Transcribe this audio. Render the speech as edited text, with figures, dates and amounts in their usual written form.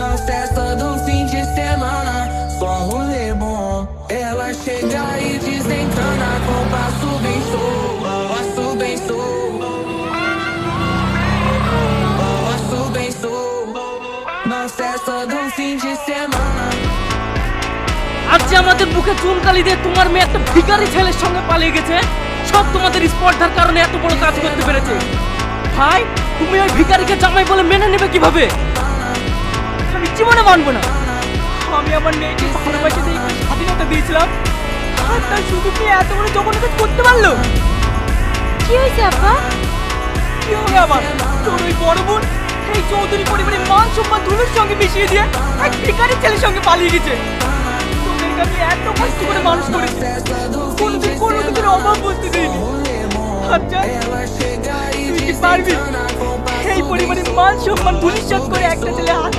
Na festa do fim de semana, só um rolê bom. Ela chega e desencana com passo bem show, passo bem show, passo bem show. Na festa do fim de semana. আজ যে আমাদের বুকে চুনকালি দিয়ে তোমার মেয়ে একটা ভিখারি ছেলের সঙ্গে পালিয়ে গেছে, সব তোমাদের স্পর্ধার কারণে এত বড় কাজ করতে পেরেছে। ভাই, তুমি ওই ভিখারিকে জামাই বলে মেনে নেবে কিভাবে? আমি জীবনে মানবো না। আমি আমার মেয়েকে ভালোবাসে দিয়ে একটু স্বাধীনতা দিয়েছিলাম, আর তার সুযোগ নিয়ে এত বড় জঘন্য কাজ করতে পারলো। কি হয়েছে আব্বা? কি হবে আমার? তোর ওই বড় বোন এই চৌধুরী পরিবারের মান সম্মান ধুলোর সঙ্গে মিশিয়ে দিয়ে এক ভিখারি ছেলের সঙ্গে পালিয়ে গেছে। তোদেরকে আমি এত কষ্ট করে মানুষ করেছি, কোনোদিন কোনো কিছুর অভাব বুঝতে দিইনি। আচ্ছা, তুই কি পারবি এই পরিবারের মান সম্মান ধুলিস্যাৎ করে একটা ছেলে হাত